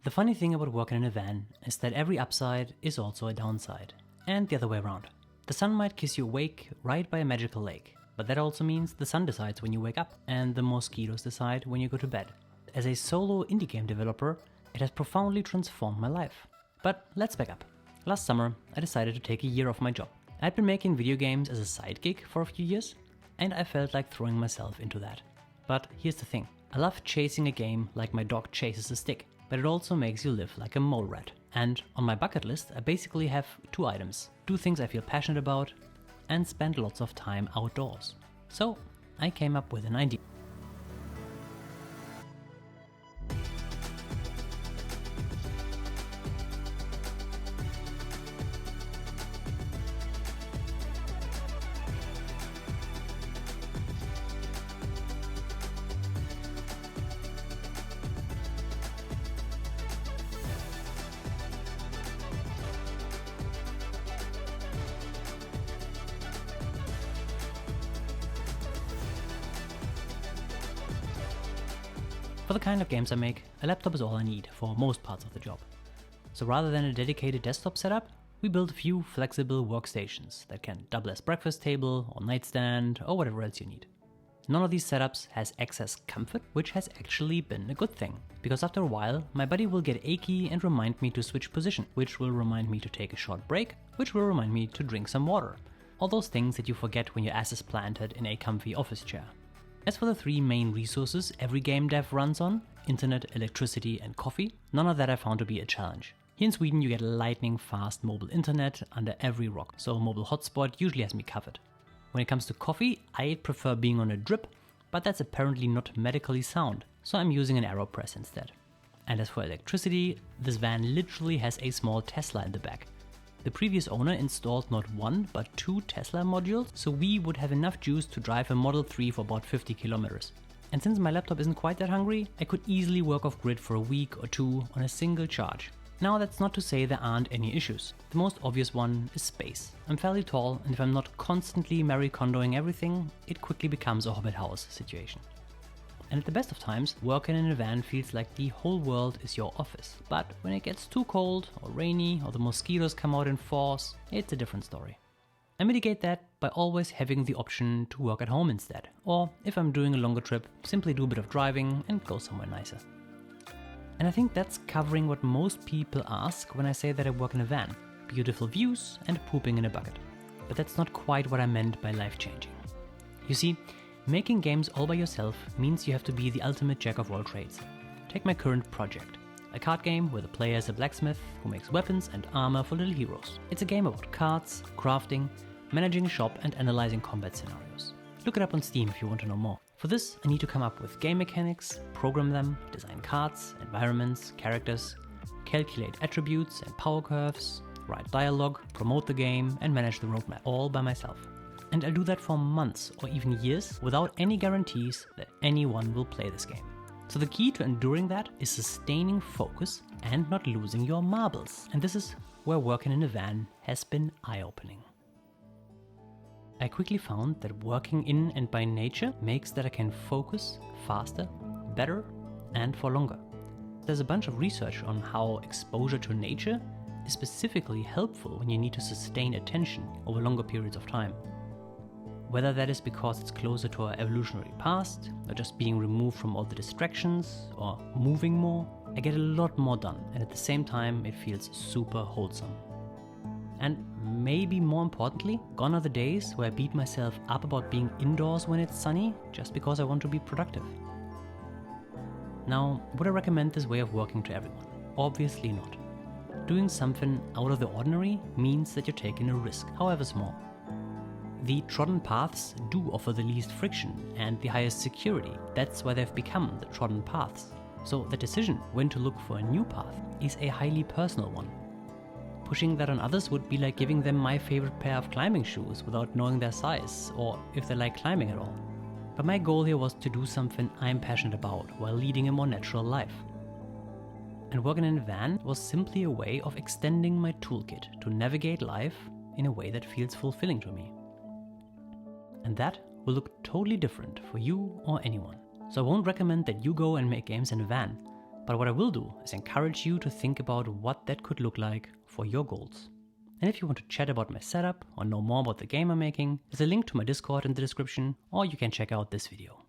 The funny thing about working in a van is that every upside is also a downside, and the other way around. The sun might kiss you awake right by a magical lake, but that also means the sun decides when you wake up, and the mosquitoes decide when you go to bed. As a solo indie game developer, it has profoundly transformed my life. But let's back up. Last summer, I decided to take a year off my job. I'd been making video games as a side gig for a few years, and I felt like throwing myself into that. But here's the thing, I love chasing a game like my dog chases a stick, but it also makes you live like a mole rat. And on my bucket list, I basically have 2 items: do things I feel passionate about, and spend lots of time outdoors. So I came up with an idea. For the kind of games I make, a laptop is all I need for most parts of the job. So rather than a dedicated desktop setup, we built a few flexible workstations that can double as breakfast table or nightstand or whatever else you need. None of these setups has excess comfort, which has actually been a good thing, because after a while my body will get achy and remind me to switch position, which will remind me to take a short break, which will remind me to drink some water. All those things that you forget when your ass is planted in a comfy office chair. As for the 3 main resources every game dev runs on, internet, electricity and coffee, none of that I found to be a challenge. Here in Sweden you get lightning fast mobile internet under every rock, so a mobile hotspot usually has me covered. When it comes to coffee, I prefer being on a drip, but that's apparently not medically sound, so I'm using an AeroPress instead. And as for electricity, this van literally has a small Tesla in the back. The previous owner installed not 1 but 2 Tesla modules, so we would have enough juice to drive a Model 3 for about 50 kilometers. And since my laptop isn't quite that hungry, I could easily work off grid for a week or 2 on a single charge. Now that's not to say there aren't any issues. The most obvious one is space. I'm fairly tall, and if I'm not constantly Marie Kondoing everything, it quickly becomes a Hobbit house situation. And at the best of times, working in a van feels like the whole world is your office. But when it gets too cold or rainy or the mosquitoes come out in force, it's a different story. I mitigate that by always having the option to work at home instead. Or if I'm doing a longer trip, simply do a bit of driving and go somewhere nicer. And I think that's covering what most people ask when I say that I work in a van. Beautiful views and pooping in a bucket. But that's not quite what I meant by life-changing. You see, making games all by yourself means you have to be the ultimate jack of all trades. Take my current project, a card game where the player is a blacksmith who makes weapons and armor for little heroes. It's a game about cards, crafting, managing a shop and analyzing combat scenarios. Look it up on Steam if you want to know more. For this, I need to come up with game mechanics, program them, design cards, environments, characters, calculate attributes and power curves, write dialogue, promote the game and manage the roadmap all by myself. And I'll do that for months or even years without any guarantees that anyone will play this game. So the key to enduring that is sustaining focus and not losing your marbles. And this is where working in a van has been eye-opening. I quickly found that working in and by nature makes that I can focus faster, better, and for longer. There's a bunch of research on how exposure to nature is specifically helpful when you need to sustain attention over longer periods of time. Whether that is because it's closer to our evolutionary past, or just being removed from all the distractions, or moving more, I get a lot more done, and at the same time it feels super wholesome. And maybe more importantly, gone are the days where I beat myself up about being indoors when it's sunny just because I want to be productive. Now, would I recommend this way of working to everyone? Obviously not. Doing something out of the ordinary means that you're taking a risk, however small. The trodden paths do offer the least friction and the highest security. That's why they've become the trodden paths. So the decision when to look for a new path is a highly personal one. Pushing that on others would be like giving them my favorite pair of climbing shoes without knowing their size or if they like climbing at all. But my goal here was to do something I'm passionate about while leading a more natural life. And working in a van was simply a way of extending my toolkit to navigate life in a way that feels fulfilling to me. And that will look totally different for you or anyone. So I won't recommend that you go and make games in a van, But what I will do is encourage you to think about what that could look like for your goals. And if you want to chat about my setup or know more about the game I'm making, there's a link to my Discord in the description, or you can check out this video.